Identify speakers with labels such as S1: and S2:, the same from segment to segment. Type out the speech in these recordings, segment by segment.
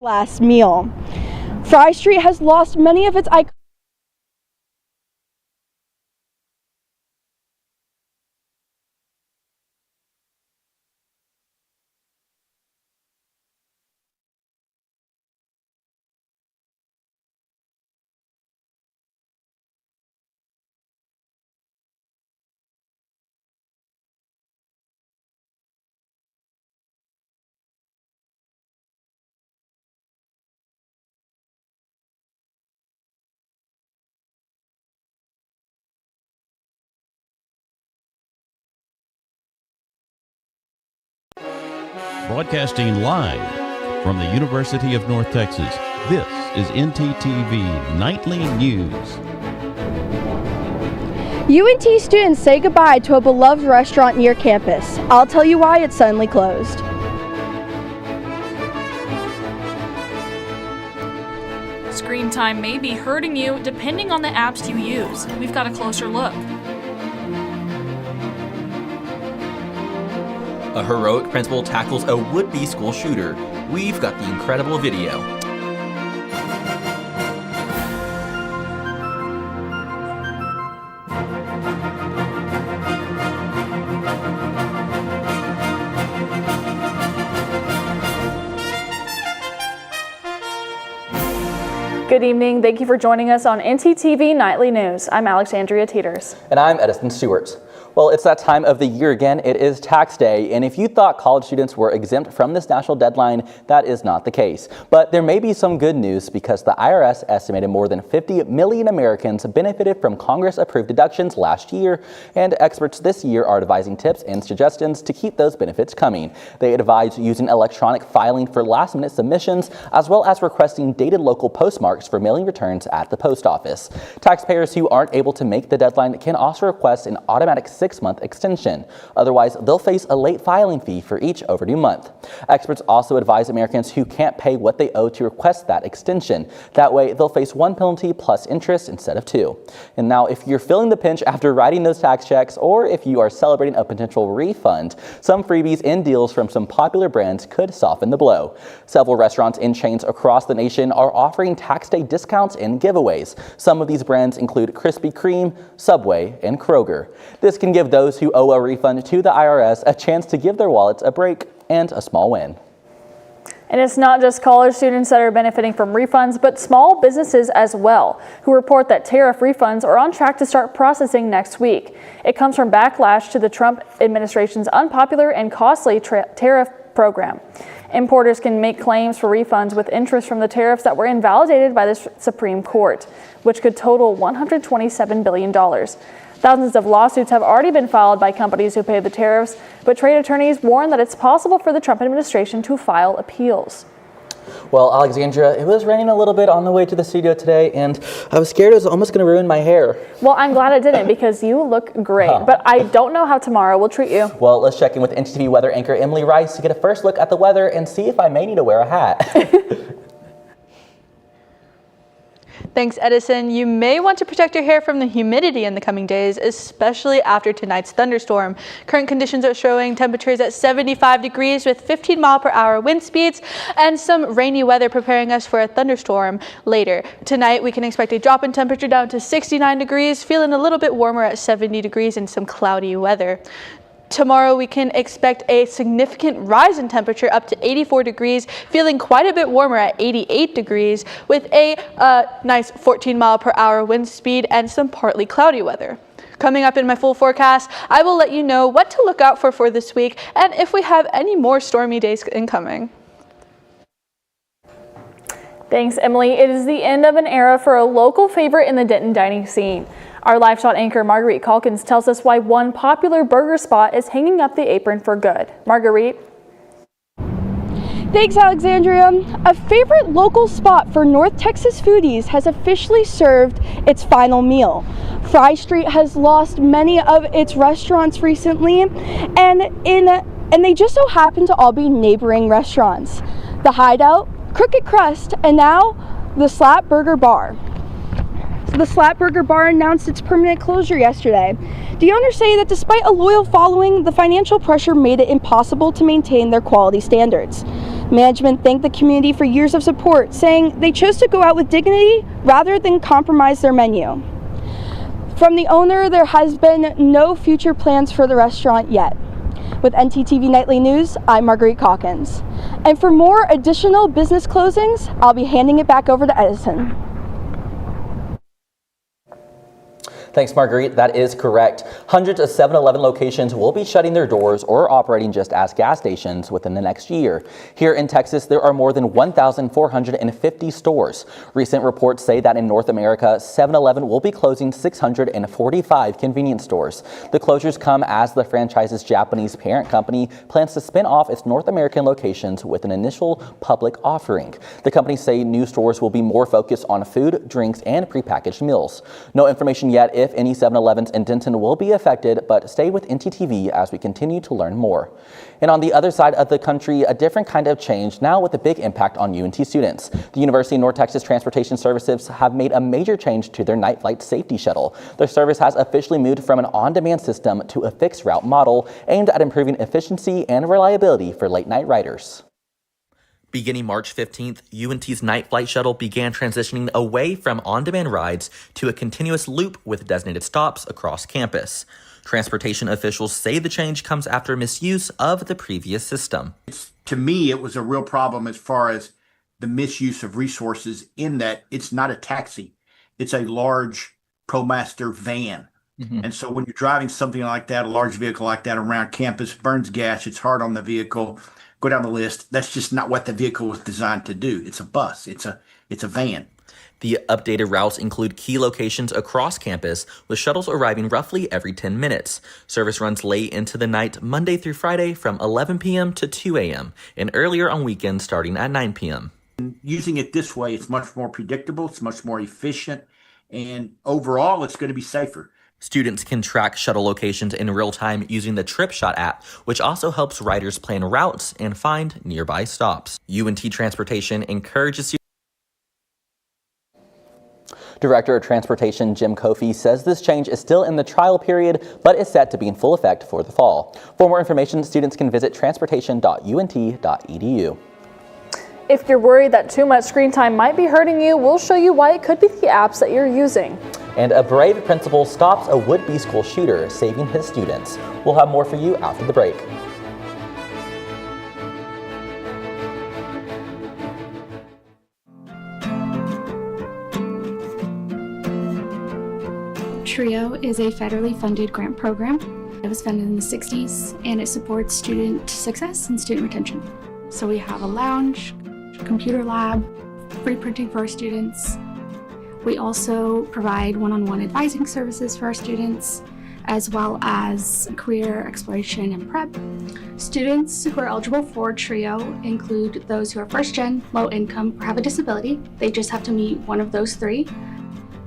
S1: last meal. Fry Street has lost many of its iconic
S2: Broadcasting live from the University of North Texas, this is NTTV Nightly News.
S1: UNT students say goodbye to a beloved restaurant near campus. I'll tell you why it's suddenly closed.
S3: Screen time may be hurting you depending on the apps you use. We've got a closer look.
S4: A heroic principal tackles a would-be school shooter. We've got the incredible video.
S3: Good evening. Thank you for joining us on NTTV Nightly News. I'm Alexandria Teeters.
S4: And I'm Edison Stewart. Well, it's that time of the year again. It is tax day, and if you thought college students were exempt from this national deadline, that is not the case. But there may be some good news because the IRS estimated more than 50 million Americans benefited from Congress-approved deductions last year, and experts this year are devising tips and suggestions to keep those benefits coming. They advise using electronic filing for last-minute submissions, as well as requesting dated local postmarks for mailing returns at the post office. Taxpayers who aren't able to make the deadline can also request an automatic 6-month extension. Otherwise, they'll face a late filing fee for each overdue month. Experts also advise Americans who can't pay what they owe to request that extension. That way, they'll face one penalty plus interest instead of two. And now, if you're feeling the pinch after writing those tax checks, or if you are celebrating a potential refund, some freebies and deals from some popular brands could soften the blow. Several restaurants and chains across the nation are offering tax day discounts and giveaways. Some of these brands include Krispy Kreme, Subway, and Kroger. This can give those who owe a refund to the IRS a chance to give their wallets a break and a small win.
S3: And it's not just college students that are benefiting from refunds, but small businesses as well, who report that tariff refunds are on track to start processing next week. It comes from backlash to the Trump administration's unpopular and costly tariff program. Importers can make claims for refunds with interest from the tariffs that were invalidated by the Supreme Court, which could total $127 billion. Thousands of lawsuits have already been filed by companies who pay the tariffs, but trade attorneys warn that it's possible for the Trump administration to file appeals.
S4: Well, Alexandria, it was raining a little bit on the way to the studio today, and I was scared it was almost going to ruin my hair.
S3: Well, I'm glad it didn't because you look great, but I don't know how tomorrow will treat you.
S4: Well, let's check in with NTTV weather anchor Emily Rice to get a first look at the weather and see if I may need to wear a hat.
S5: Thanks, Edison. You may want to protect your hair from the humidity in the coming days, especially after tonight's thunderstorm. Current conditions are showing temperatures at 75 degrees with 15-mile-per-hour wind speeds and some rainy weather preparing us for a thunderstorm later. Tonight, we can expect a drop in temperature down to 69 degrees, feeling a little bit warmer at 70 degrees and some cloudy weather. Tomorrow, we can expect a significant rise in temperature up to 84 degrees, feeling quite a bit warmer at 88 degrees with a nice 14-mile-per-hour wind speed and some partly cloudy weather. Coming up in my full forecast, I will let you know what to look out for this week and if we have any more stormy days incoming.
S3: Thanks, Emily. It is the end of an era for a local favorite in the Denton dining scene. Our live shot anchor Marguerite Calkins tells us why one popular burger spot is hanging up the apron for good. Marguerite.
S1: Thanks, Alexandria. A favorite local spot for North Texas foodies has officially served its final meal. Fry Street has lost many of its restaurants recently, and they just so happen to all be neighboring restaurants. The Hideout, Crooked Crust, and now the Slap Burger Bar. The Slap Burger Bar announced its permanent closure yesterday. The owners say that despite a loyal following, the financial pressure made it impossible to maintain their quality standards. Management thanked the community for years of support, saying they chose to go out with dignity rather than compromise their menu. From the owner, there has been no future plans for the restaurant yet. With NTTV Nightly News, I'm Marguerite Calkins. And for more additional business closings, I'll be handing it back over to Edison.
S4: Thanks, Marguerite. That is correct. Hundreds of 7-Eleven locations will be shutting their doors or operating just as gas stations within the next year. Here in Texas, there are more than 1,450 stores. Recent reports say that in North America, 7-Eleven will be closing 645 convenience stores. The closures come as the franchise's Japanese parent company plans to spin off its North American locations with an initial public offering. The companies say new stores will be more focused on food, drinks, and prepackaged meals. No information yet if any 7-Elevens in Denton will be affected, but stay with NTTV as we continue to learn more. And on the other side of the country, a different kind of change, now with a big impact on UNT students. The University of North Texas Transportation Services have made a major change to their night flight safety shuttle. Their service has officially moved from an on-demand system to a fixed route model aimed at improving efficiency and reliability for late-night riders. Beginning March 15th, UNT's night flight shuttle began transitioning away from on-demand rides to a continuous loop with designated stops across campus. Transportation officials say the change comes after misuse of the previous system.
S6: To me, it was a real problem as far as the misuse of resources in that it's not a taxi. It's a large ProMaster van. And so when you're driving something like that, a large vehicle like that around campus, burns gas, it's hard on the vehicle. Go down the list. That's just not what the vehicle was designed to do. It's a bus. It's a van.
S4: The updated routes include key locations across campus, with shuttles arriving roughly every 10 minutes. Service runs late into the night, Monday through Friday from 11 p.m. to 2 a.m. and earlier on weekends starting at 9 p.m.
S6: Using it this way, it's much more predictable. It's much more efficient. And overall, it's going to be safer.
S4: Students can track shuttle locations in real time using the TripShot app, which also helps riders plan routes and find nearby stops. UNT Transportation encourages students. Director of Transportation Jim Kofi says this change is still in the trial period, but is set to be in full effect for the fall. For more information, students can visit transportation.unt.edu.
S3: If you're worried that too much screen time might be hurting you, we'll show you why it could be the apps that you're using.
S4: And a brave principal stops a would-be school shooter, saving his students. We'll have more for you after the break.
S7: TRIO is a federally funded grant program. It was funded in the 60s and it supports student success and student retention. So we have a lounge, computer lab, free printing for our students. We also provide one-on-one advising services for our students, as well as career exploration and prep. Students who are eligible for TRIO include those who are first gen, low income, or have a disability. They just have to meet one of those three.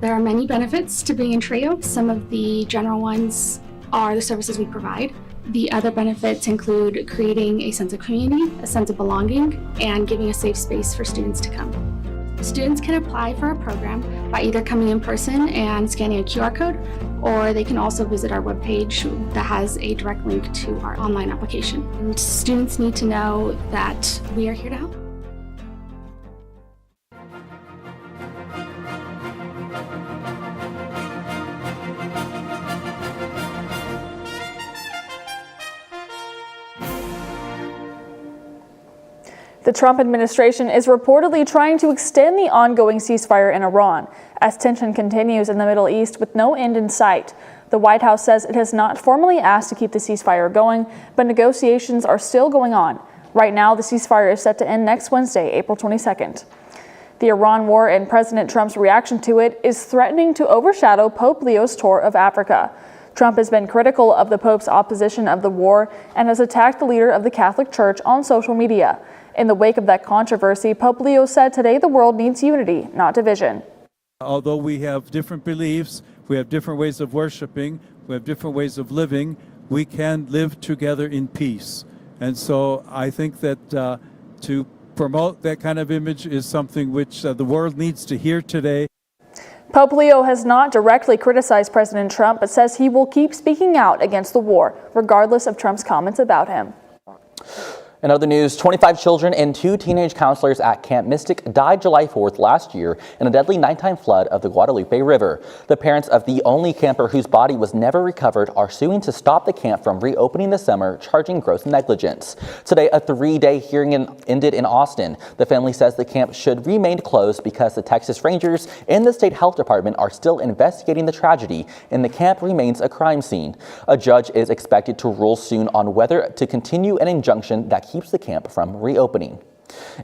S7: There are many benefits to being in TRIO. Some of the general ones are the services we provide. The other benefits include creating a sense of community, a sense of belonging, and giving a safe space for students to come. Students can apply for our program by either coming in person and scanning a QR code, or they can also visit our webpage that has a direct link to our online application. And students need to know that we are here to help.
S3: The Trump administration is reportedly trying to extend the ongoing ceasefire in Iran as tension continues in the Middle East with no end in sight. The White House says it has not formally asked to keep the ceasefire going, but negotiations are still going on. Right now, the ceasefire is set to end next Wednesday, April 22nd. The Iran war and President Trump's reaction to it is threatening to overshadow Pope Leo's tour of Africa. Trump has been critical of the Pope's opposition of the war and has attacked the leader of the Catholic Church on social media. In the wake of that controversy, Pope Leo said today the world needs unity, not division.
S8: Although we have different beliefs, we have different ways of worshiping, we have different ways of living, we can live together in peace. And so I think that to promote that kind of image is something which the world needs to hear today.
S3: Pope Leo has not directly criticized President Trump, but says he will keep speaking out against the war, regardless of Trump's comments about him.
S4: In other news, 25 children and 2 teenage counselors at Camp Mystic died July 4th last year in a deadly nighttime flood of the Guadalupe River. The parents of the only camper whose body was never recovered are suing to stop the camp from reopening this summer, charging gross negligence. Today, a 3-day hearing ended in Austin. The family says the camp should remain closed because the Texas Rangers and the state health department are still investigating the tragedy, and the camp remains a crime scene. A judge is expected to rule soon on whether to continue an injunction that keeps the camp from reopening.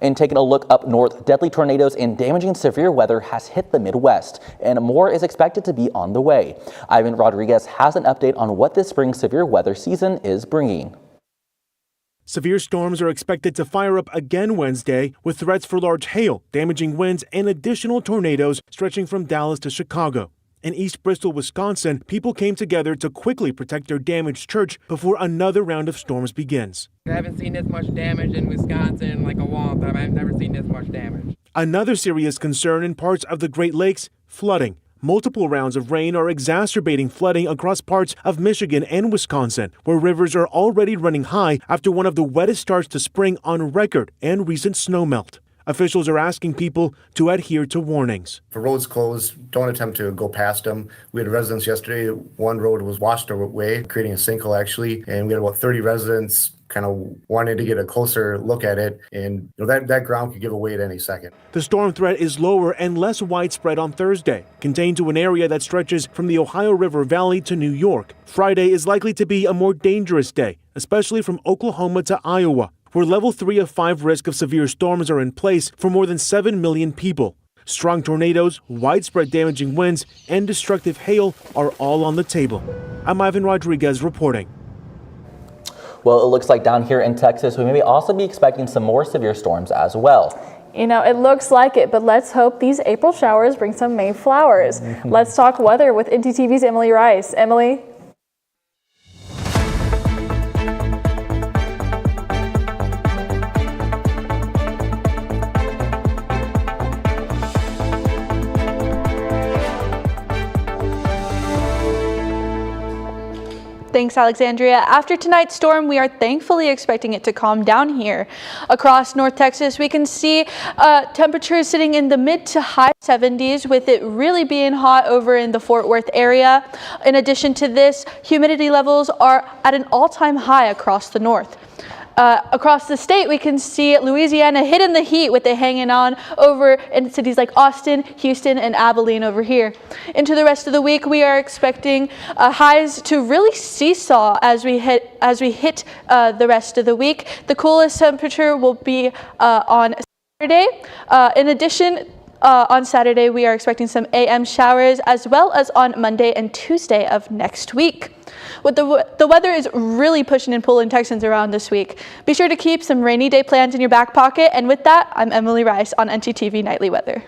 S4: And taking a look up north, deadly tornadoes and damaging severe weather has hit the Midwest, and more is expected to be on the way. Ivan Rodriguez has an update on what this spring severe weather season is bringing.
S9: Severe storms are expected to fire up again Wednesday, with threats for large hail, damaging winds, and additional tornadoes stretching from Dallas to Chicago. In East Bristol, Wisconsin, people came together to quickly protect their damaged church before another round of storms begins.
S10: I haven't seen this much damage in Wisconsin in like a long time. I've never seen this much damage.
S9: Another serious concern in parts of the Great Lakes, flooding. Multiple rounds of rain are exacerbating flooding across parts of Michigan and Wisconsin, where rivers are already running high after one of the wettest starts to spring on record and recent snowmelt. Officials are asking people to adhere to warnings.
S11: If a road's closed, don't attempt to go past them. We had residents yesterday, one road was washed away, creating a sinkhole actually, and we had about 30 residents kind of wanted to get a closer look at it, and that ground could give away at any second.
S9: The storm threat is lower and less widespread on Thursday, contained to an area that stretches from the Ohio River Valley to New York. Friday is likely to be a more dangerous day, especially from Oklahoma to Iowa, where level 3 of 5 risk of severe storms are in place for more than 7 million people. Strong tornadoes, widespread damaging winds, and destructive hail are all on the table. I'm Ivan Rodriguez reporting.
S4: Well, it looks like down here in Texas, we may also be expecting some more severe storms as well.
S3: You know, it looks like it, but let's hope these April showers bring some May flowers. Let's talk weather with NTTV's Emily Rice. Emily?
S5: Thanks, Alexandria. After tonight's storm, we are thankfully expecting it to calm down here. Across North Texas, we can see temperatures sitting in the mid to high 70s, with it really being hot over in the Fort Worth area. In addition to this, humidity levels are at an all-time high across the north. Across the state, we can see Louisiana hitting the heat with it hanging on over in cities like Austin, Houston, and Abilene over here. Into the rest of the week, we are expecting highs to really seesaw as we hit the rest of the week. The coolest temperature will be on Saturday. In addition, on Saturday, we are expecting some AM showers, as well as on Monday and Tuesday of next week. The weather is really pushing and pulling Texans around this week. Be sure to keep some rainy day plans in your back pocket. And with that, I'm Emily Rice on NTTV Nightly Weather.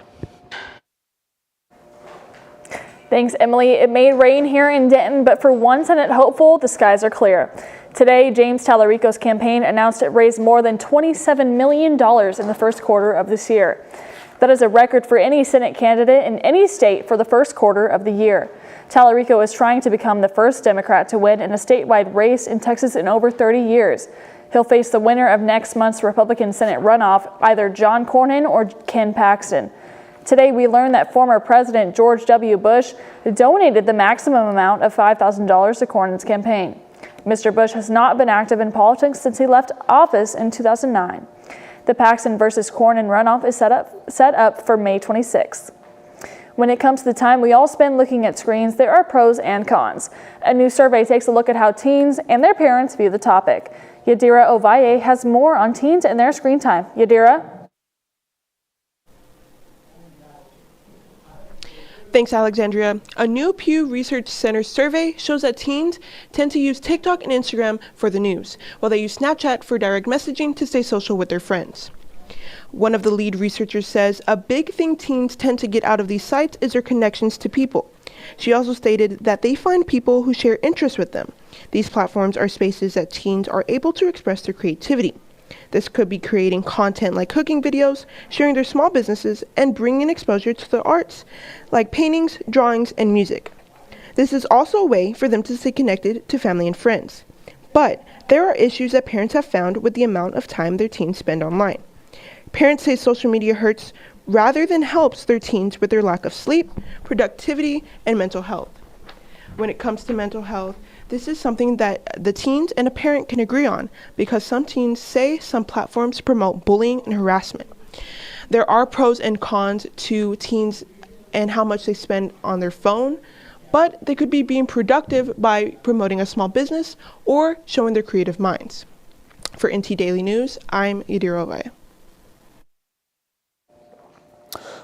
S3: Thanks, Emily. It may rain here in Denton, but for one Senate hopeful, the skies are clear. Today, James Tallarico's campaign announced it raised more than $27 million in the first quarter of this year. That is a record for any Senate candidate in any state for the first quarter of the year. Tallarico is trying to become the first Democrat to win in a statewide race in Texas in over 30 years. He'll face the winner of next month's Republican Senate runoff, either John Cornyn or Ken Paxton. Today, we learned that former President George W. Bush donated the maximum amount of $5,000 to Cornyn's campaign. Mr. Bush has not been active in politics since he left office in 2009. The Paxton versus Cornyn runoff is set up for May 26th. When it comes to the time we all spend looking at screens, there are pros and cons. A new survey takes a look at how teens and their parents view the topic. Yadira Ovalle has more on teens and their screen time. Yadira?
S12: Thanks, Alexandria. A new Pew Research Center survey shows that teens tend to use TikTok and Instagram for the news, while they use Snapchat for direct messaging to stay social with their friends. One of the lead researchers says a big thing teens tend to get out of these sites is their connections to people. She also stated that they find people who share interests with them. These platforms are spaces that teens are able to express their creativity. This could be creating content like cooking videos, sharing their small businesses, and bringing exposure to the arts, like paintings, drawings, and music. This is also a way for them to stay connected to family and friends. But there are issues that parents have found with the amount of time their teens spend online. Parents say social media hurts rather than helps their teens with their lack of sleep, productivity, and mental health. When it comes to mental health, this is something that the teens and a parent can agree on because some teens say some platforms promote bullying and harassment. There are pros and cons to teens and how much they spend on their phone, but they could be being productive by promoting a small business or showing their creative minds. For NT Daily News, I'm Yadira Ovai.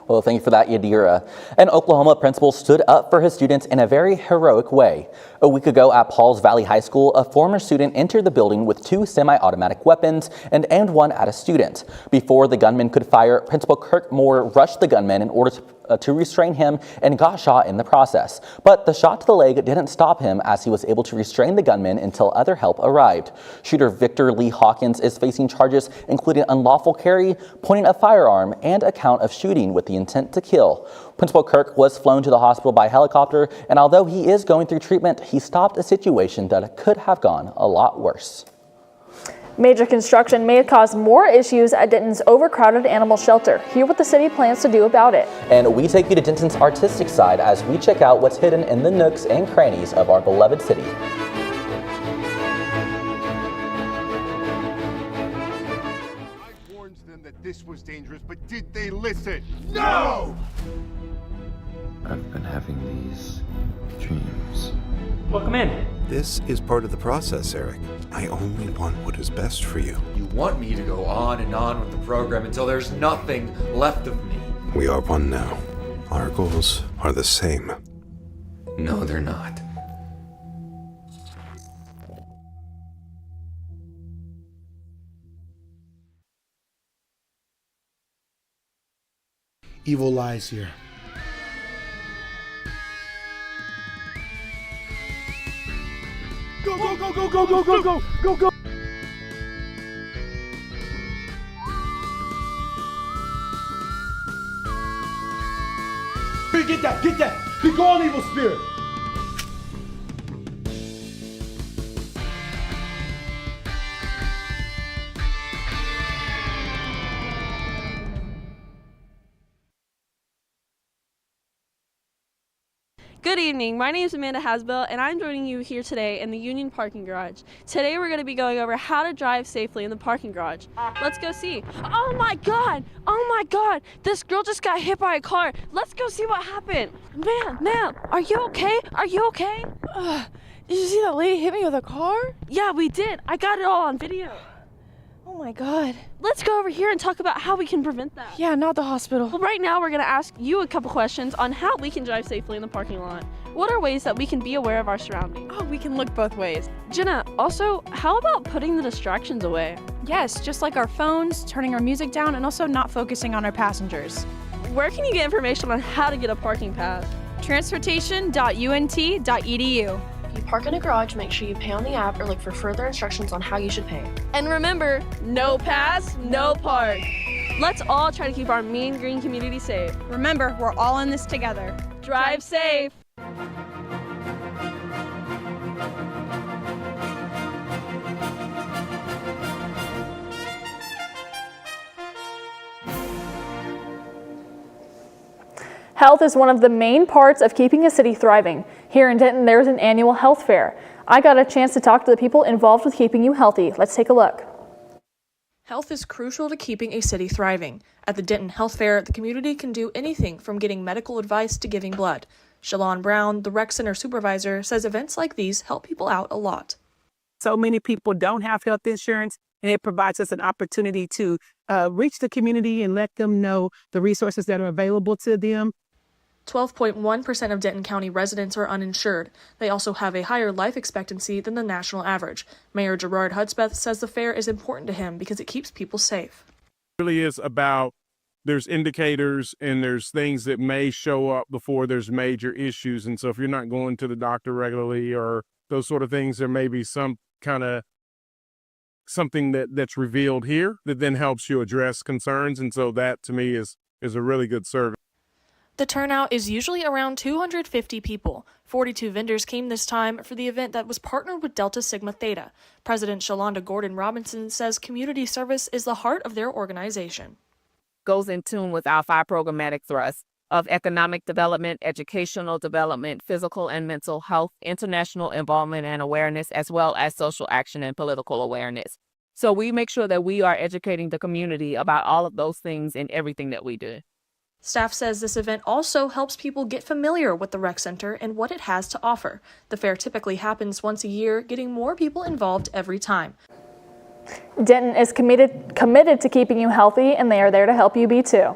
S4: Well, thank you for that, Yadira. An Oklahoma principal stood up for his students in a very heroic way. A week ago at Pauls Valley High School, a former student entered the building with 2 semi-automatic weapons and aimed one at a student. Before the gunman could fire, Principal Kirk Moore rushed the gunman in order to restrain him and got shot in the process. But the shot to the leg didn't stop him as he was able to restrain the gunman until other help arrived. Shooter Victor Lee Hawkins is facing charges including unlawful carry, pointing a firearm, and a count of shooting with the intent to kill. Principal Kirk was flown to the hospital by helicopter, and although he is going through treatment, he stopped a situation that could have gone a lot worse.
S3: Major construction may cause more issues at Denton's overcrowded animal shelter. Hear what the city plans to do about it.
S4: And we take you to Denton's artistic side as we check out what's hidden in the nooks and crannies of our beloved city.
S13: I warned them that this was dangerous, but did they listen? No!
S14: I've been having these dreams.
S15: Welcome in.
S16: This is part of the process, Eric. I only want what is best for you.
S17: You want me to go on and on with the program until there's nothing left of me.
S16: We are one now. Our goals are the same.
S17: No, they're not.
S18: Evil lies here.
S13: Go, go, go, go, go, go, go, go, go, go!
S18: Get that, get that! Be gone, evil spirit!
S19: Good evening, my name is Amanda Hasbell and I'm joining you here today in the Union Parking Garage. Today we're going to be going over how to drive safely in the parking garage. Let's go see. Oh my god, this girl just got hit by a car. Let's go see what happened. Ma'am, are you okay? Did you see that lady hit me with a car? Yeah, we did. I got it all on video. Oh my god. Let's go over here and talk about how we can prevent that. Yeah, not the hospital. Well, right now we're going to ask you a couple questions on how we can drive safely in the parking lot. What are ways that we can be aware of our surroundings? Oh, we can look both ways. Jenna, also, how about putting the distractions away?
S20: Yes, just like our phones, turning our music down, and also not focusing on our passengers.
S19: Where can you get information on how to get a parking pass?
S20: Transportation.unt.edu.
S21: If you park in a garage, make sure you pay on the app or look for further instructions on how you should pay.
S19: And remember, no pass, no park. Let's all try to keep our mean green community safe.
S20: Remember, we're all in this together.
S19: Drive safe.
S3: Health is one of the main parts of keeping a city thriving. Here in Denton, there's an annual health fair. I got a chance to talk to the people involved with keeping you healthy. Let's take a look.
S22: Health is crucial to keeping a city thriving. At the Denton Health Fair, the community can do anything from getting medical advice to giving blood. Shalon Brown, the rec center supervisor, says events like these help people out a lot.
S23: So many people don't have health insurance, and it provides us an opportunity to reach the community and let them know the resources that are available to them.
S22: 12.1% of Denton County residents are uninsured. They also have a higher life expectancy than the national average. Mayor Gerard Hudspeth says the fair is important to him because it keeps people safe.
S24: It really is about there's indicators and there's things that may show up before there's major issues. And so if you're not going to the doctor regularly or those sort of things, there may be some kind of something that's revealed here that then helps you address concerns. And so that to me is a really good service.
S22: The turnout is usually around 250 people. 42 vendors came this time for the event that was partnered with Delta Sigma Theta. President Shalonda Gordon Robinson says community service is the heart of their organization.
S1: Goes in tune with our 5 programmatic thrusts of economic development, educational development, physical and mental health, international involvement and awareness, as well as social action and political awareness. So we make sure that we are educating the community about all of those things in everything that we do.
S22: Staff says this event also helps people get familiar with the rec center and what it has to offer. The fair typically happens once a year, getting more people involved every time.
S3: Denton is committed to keeping you healthy, and they are there to help you be too.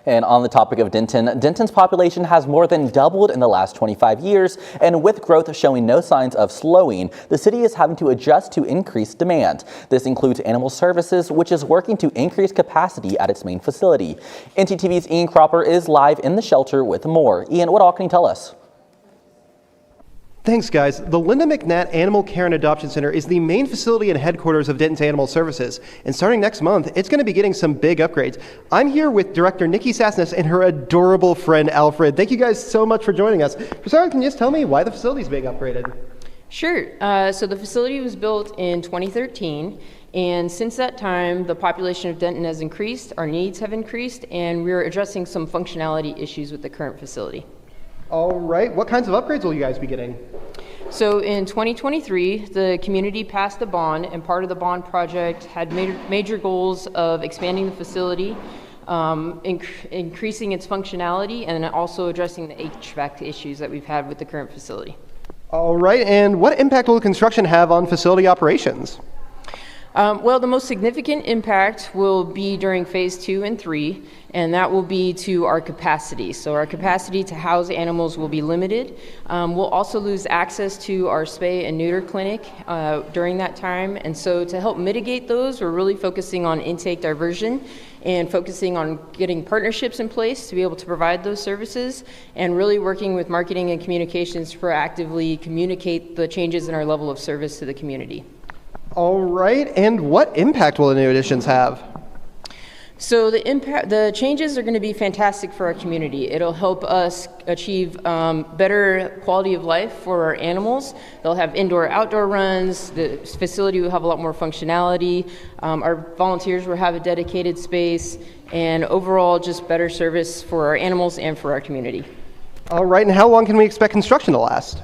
S4: And on the topic of Denton, Denton's population has more than doubled in the last 25 years, and with growth showing no signs of slowing, the city is having to adjust to increased demand. This includes animal services, which is working to increase capacity at its main facility. NTTV's Ian Cropper is live in the shelter with more. Ian, what all can you tell us?
S2: Thanks, guys. The Linda McNatt Animal Care and Adoption Center is the main facility and headquarters of Denton's Animal Services. And starting next month, it's going to be getting some big upgrades. I'm here with Director Nikki Sassness and her adorable friend, Alfred. Thank you guys so much for joining us. For starters, can you just tell me why the facility is being upgraded?
S6: Sure. So the facility was built in 2013. And since that time, the population of Denton has increased, our needs have increased, and we're addressing some functionality issues with the current facility.
S2: All right. What kinds of upgrades will you guys be getting?
S6: So in 2023, the community passed a bond, and part of the bond project had major goals of expanding the facility, increasing its functionality, and also addressing the HVAC issues that we've had with the current facility.
S2: All right. And what impact will construction have on facility operations?
S6: Well, the most significant impact will be during phase 2 and 3, and that will be to our capacity. So our capacity to house animals will be limited. We'll also lose access to our spay and neuter clinic during that time. And so to help mitigate those, we're really focusing on intake diversion and focusing on getting partnerships in place to be able to provide those services, and really working with marketing and communications to proactively communicate the changes in our level of service to the community.
S2: All right, and what impact will the new additions have?
S6: So the changes are going to be fantastic for our community. It'll help us achieve better quality of life for our animals. They'll have indoor-outdoor runs. The facility will have a lot more functionality. Our volunteers will have a dedicated space, and overall just better service for our animals and for our community.
S2: All right, and how long can we expect construction to last?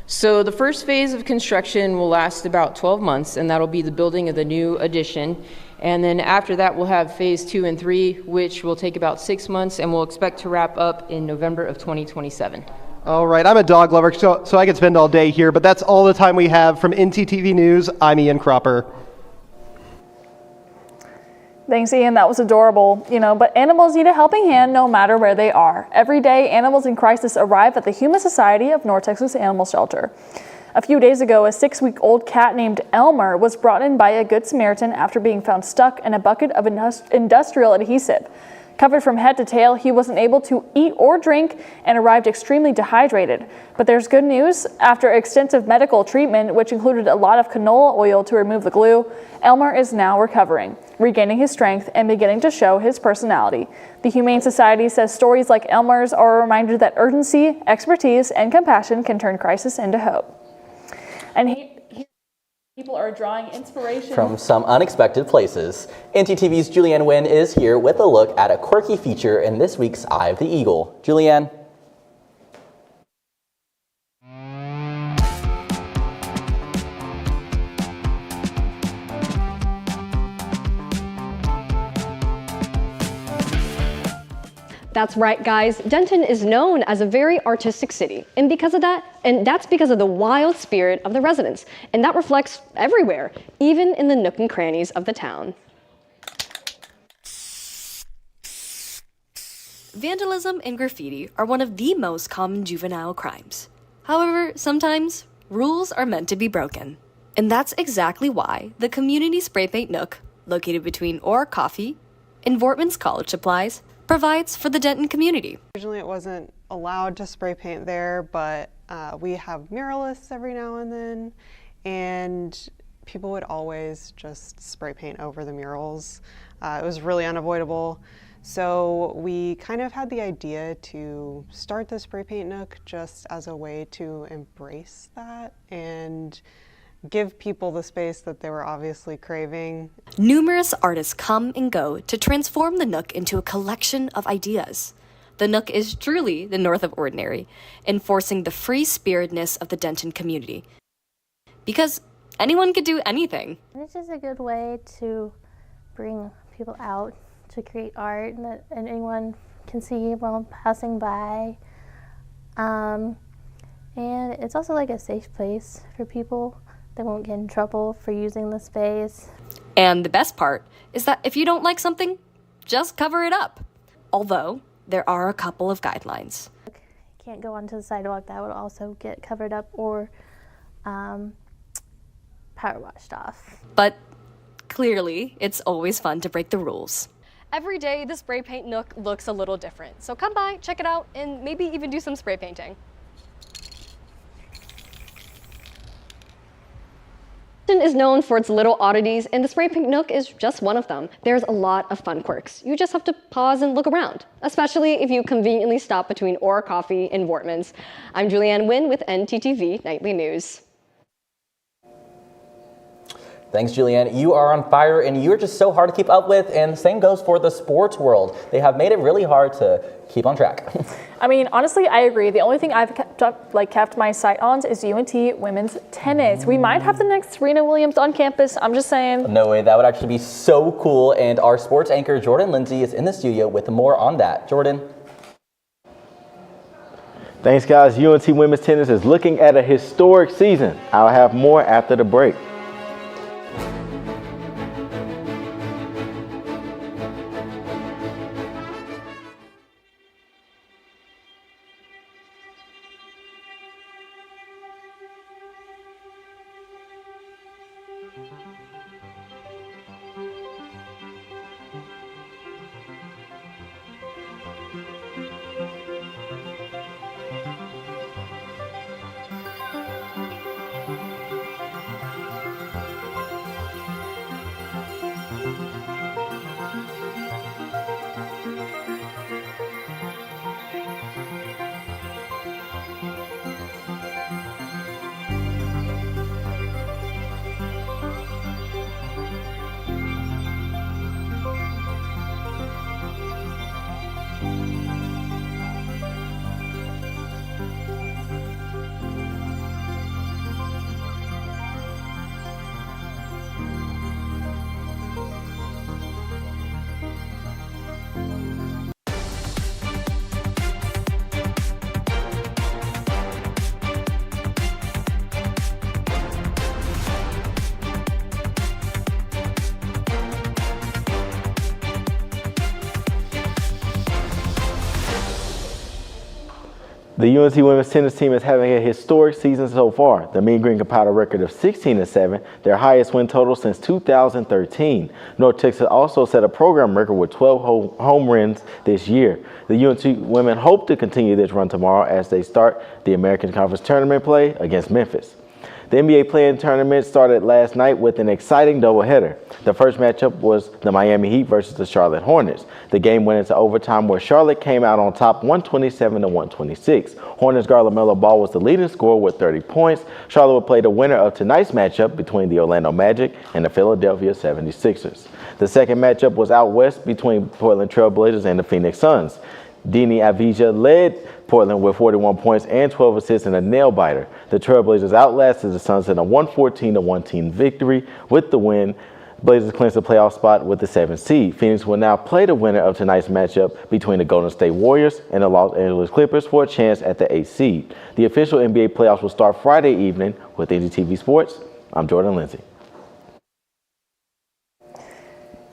S6: So the first phase of construction will last about 12 months, and that'll be the building of the new addition. And then after that, we'll have phase 2 and 3, which will take about 6 months, and we'll expect to wrap up in November of 2027.
S2: All right, I'm a dog lover, so I could spend all day here, but that's all the time we have. From NTTV News, I'm Ian Cropper.
S3: Thanks, Ian. That was adorable. But animals need a helping hand no matter where they are. Every day, animals in crisis arrive at the Humane Society of North Texas Animal Shelter. A few days ago, a 6-week-old cat named Elmer was brought in by a Good Samaritan after being found stuck in a bucket of industrial adhesive. Covered from head to tail, he wasn't able to eat or drink and arrived extremely dehydrated. But there's good news. After extensive medical treatment, which included a lot of canola oil to remove the glue, Elmer is now recovering, regaining his strength and beginning to show his personality. The Humane Society says stories like Elmer's are a reminder that urgency, expertise, and compassion can turn crisis into hope. And people are drawing inspiration
S4: from some unexpected places. NTTV's Julianne Nguyen is here with a look at a quirky feature in this week's Eye of the Eagle. Julianne.
S15: That's right, guys. Denton is known as a very artistic city, and that's because of the wild spirit of the residents, and that reflects everywhere, even in the nook and crannies of the town.
S25: Vandalism and graffiti are one of the most common juvenile crimes. However, sometimes rules are meant to be broken. And that's exactly why the Community Spray Paint Nook, located between Orr Coffee and Vortman's College Supplies, provides for the Denton community.
S26: Originally it wasn't allowed to spray paint there, but we have muralists every now and then, and people would always just spray paint over the murals. It was really unavoidable. So we kind of had the idea to start the Spray Paint Nook just as a way to embrace that and give people the space that they were obviously craving.
S25: Numerous artists come and go to transform the Nook into a collection of ideas. The Nook is truly the North of Ordinary, enforcing the free-spiritedness of the Denton community. Because anyone could do anything.
S5: It's just a good way to bring people out to create art that anyone can see while passing by. And it's also like a safe place for people. They won't get in trouble for using the space.
S25: And the best part is that if you don't like something, just cover it up. Although, there are a couple of guidelines.
S5: You can't go onto the sidewalk. That would also get covered up or power washed off.
S25: But clearly, it's always fun to break the rules.
S15: Every day, the Spray Paint Nook looks a little different. So come by, check it out, and maybe even do some spray painting. Denton is known for its little oddities, and the Spray Paint Nook is just one of them. There's a lot of fun quirks. You just have to pause and look around, especially if you conveniently stop between Aura Coffee and Wortman's. I'm Julianne Nguyen with NTTV Nightly News.
S4: Thanks, Julianne. You are on fire, and you're just so hard to keep up with, and the same goes for the sports world. They have made it really hard to keep on track.
S3: I mean, honestly, I agree. The only thing I've kept my sight on is UNT women's tennis. We might have the next Serena Williams on campus. I'm just saying.
S4: No way, that would actually be so cool, and our sports anchor, Jordan Lindsay, is in the studio with more on that. Jordan.
S7: Thanks, guys. UNT women's tennis is looking at a historic season. I'll have more after the break. The UNT women's tennis team is having a historic season so far. The Mean Green compiled a record of 16-7, their highest win total since 2013. North Texas also set a program record with 12 home runs this year. The UNT women hope to continue this run tomorrow as they start the American Conference tournament play against Memphis. The NBA play-in tournament started last night with an exciting doubleheader. The first matchup was the Miami Heat versus the Charlotte Hornets. The game went into overtime where Charlotte came out on top 127-126. Hornets guard LaMelo Ball was the leading scorer with 30 points. Charlotte would play the winner of tonight's matchup between the Orlando Magic and the Philadelphia 76ers. The second matchup was out west between Portland Trail Blazers and the Phoenix Suns. Deni Avdija led Portland with 41 points and 12 assists in a nail-biter. The Trailblazers outlasted the Suns in a 114-110 victory. With the win, Blazers clinched the playoff spot with the 7th seed. Phoenix will now play the winner of tonight's matchup between the Golden State Warriors and the Los Angeles Clippers for a chance at the 8th seed. The official NBA playoffs will start Friday evening. With NTTV Sports, I'm Jordan Lindsay.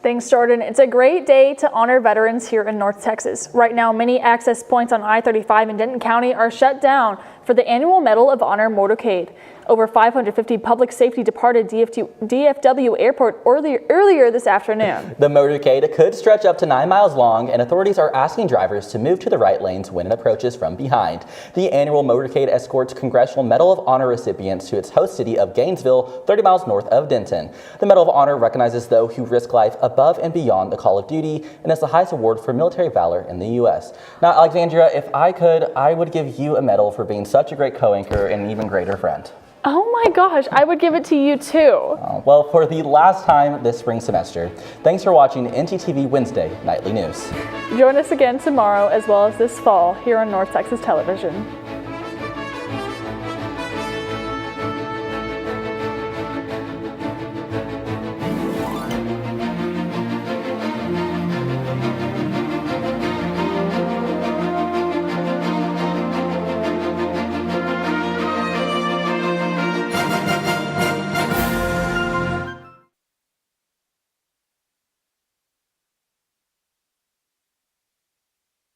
S3: Thanks, Jordan. It's a great day to honor veterans here in North Texas. Right now, many access points on I-35 in Denton County are shut down for the annual Medal of Honor motorcade. Over 550 public safety departed DFW Airport earlier this afternoon.
S4: The motorcade could stretch up to 9 miles long, and authorities are asking drivers to move to the right lanes when it approaches from behind. The annual motorcade escorts Congressional Medal of Honor recipients to its host city of Gainesville, 30 miles north of Denton. The Medal of Honor recognizes those who risk life above and beyond the call of duty and is the highest award for military valor in the U.S. Now, Alexandria, if I could, I would give you a medal for being such a great co-anchor and an even greater friend.
S3: Oh my gosh, I would give it to you too.
S4: Well, for the last time this spring semester, thanks for watching NTTV Wednesday Nightly News.
S3: Join us again tomorrow as well as this fall here on North Texas Television.